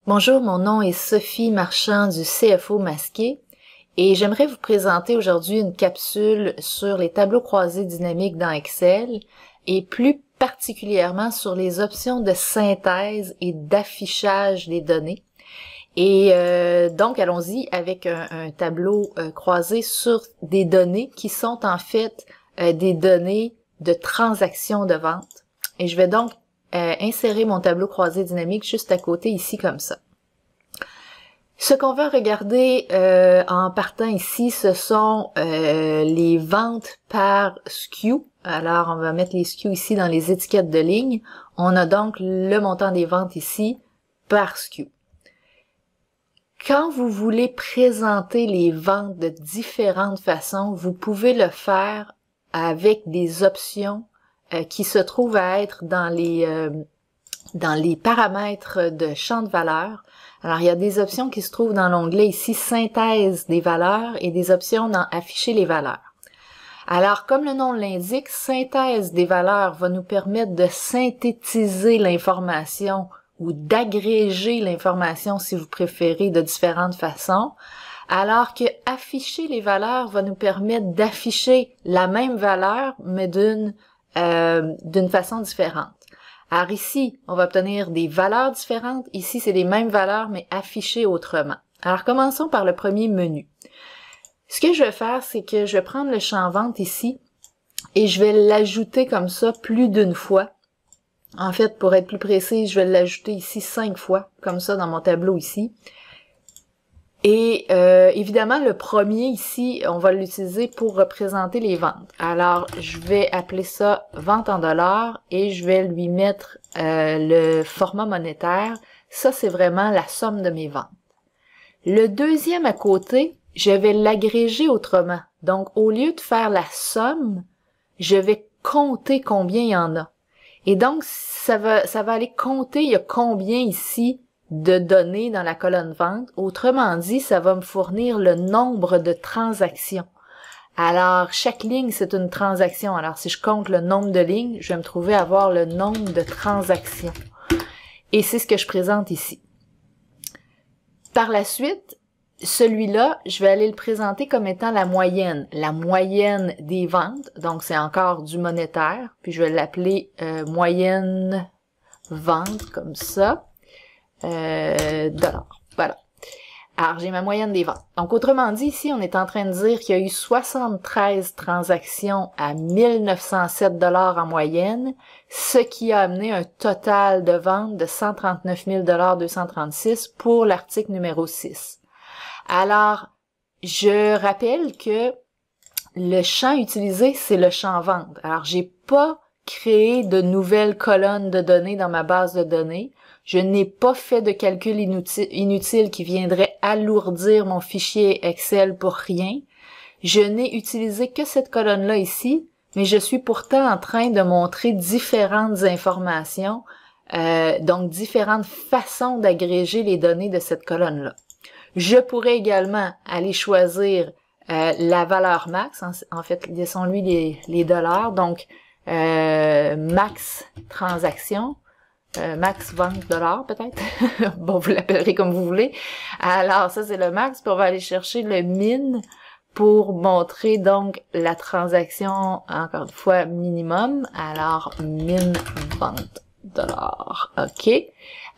Bonjour, mon nom est Sophie Marchand du CFO Masqué et j'aimerais vous présenter aujourd'hui une capsule sur les tableaux croisés dynamiques dans Excel et plus particulièrement sur les options de synthèse et d'affichage des données. Et donc, allons-y avec un tableau croisé sur des données qui sont en fait des données de transactions de vente. Et je vais donc insérer mon tableau croisé dynamique juste à côté ici comme ça. Ce qu'on va regarder en partant ici, ce sont les ventes par SKU. Alors, on va mettre les SKU ici dans les étiquettes de ligne. On a donc le montant des ventes ici par SKU. Quand vous voulez présenter les ventes de différentes façons, vous pouvez le faire avec des options qui se trouvent à être dans les paramètres de champ de valeur. Alors, il y a des options qui se trouvent dans l'onglet ici, synthèse des valeurs, et des options dans afficher les valeurs. Alors, comme le nom l'indique, synthèse des valeurs va nous permettre de synthétiser l'information ou d'agréger l'information, si vous préférez, de différentes façons, alors que afficher les valeurs va nous permettre d'afficher la même valeur, mais d'une façon différente. Alors ici, on va obtenir des valeurs différentes. Ici, c'est les mêmes valeurs, mais affichées autrement. Alors, commençons par le premier menu. Ce que je vais faire, c'est que je vais prendre le champ vente ici et je vais l'ajouter comme ça plus d'une fois. En fait, pour être plus précis, je vais l'ajouter ici 5 fois, comme ça dans mon tableau ici. Et évidemment, le premier ici, on va l'utiliser pour représenter les ventes. Alors, je vais appeler ça vente en dollars et je vais lui mettre le format monétaire. Ça, c'est vraiment la somme de mes ventes. Le deuxième à côté, je vais l'agréger autrement. Donc, au lieu de faire la somme, je vais compter combien il y en a. Et donc, ça va aller compter, il y a combien ici de données dans la colonne vente. Autrement dit, ça va me fournir le nombre de transactions. Alors, chaque ligne, c'est une transaction. Alors, si je compte le nombre de lignes, je vais me trouver à avoir le nombre de transactions. Et c'est ce que je présente ici. Par la suite, celui-là, je vais aller le présenter comme étant la moyenne des ventes. Donc, c'est encore du monétaire. Puis, je vais l'appeler moyenne vente, comme ça. Dollars. Voilà. Alors, j'ai ma moyenne des ventes. Donc, autrement dit, ici, on est en train de dire qu'il y a eu 73 transactions à 1907 $ en moyenne, ce qui a amené un total de ventes de 139 236 pour l'article numéro 6. Alors, je rappelle que le champ utilisé, c'est le champ vente. Alors, j'ai pas créé de nouvelles colonnes de données dans ma base de données. Je n'ai pas fait de calcul inutile qui viendrait alourdir mon fichier Excel pour rien. Je n'ai utilisé que cette colonne-là ici, mais je suis pourtant en train de montrer différentes informations, donc différentes façons d'agréger les données de cette colonne-là. Je pourrais également aller choisir la valeur max, en fait, laissons-lui les dollars, donc max transaction, max vente dollars peut-être, bon, vous l'appellerez comme vous voulez. Alors, ça c'est le max, puis on va aller chercher le min pour montrer donc la transaction, encore une fois, minimum. Alors, min vente dollars, ok.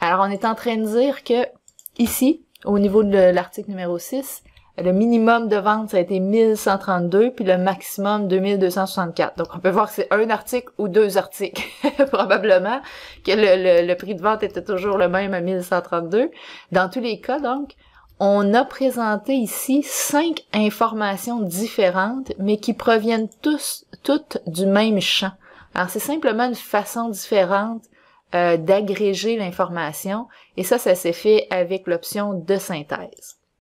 Alors, on est en train de dire que ici, au niveau de l'article numéro 6, le minimum de vente, ça a été 1132, puis le maximum 2264. Donc, on peut voir que c'est un article ou deux articles. Probablement que le prix de vente était toujours le même à 1132. Dans tous les cas, donc, on a présenté ici 5 informations différentes, mais qui proviennent toutes du même champ. Alors, c'est simplement une façon différente d'agréger l'information, et ça s'est fait avec l'option de synthèse.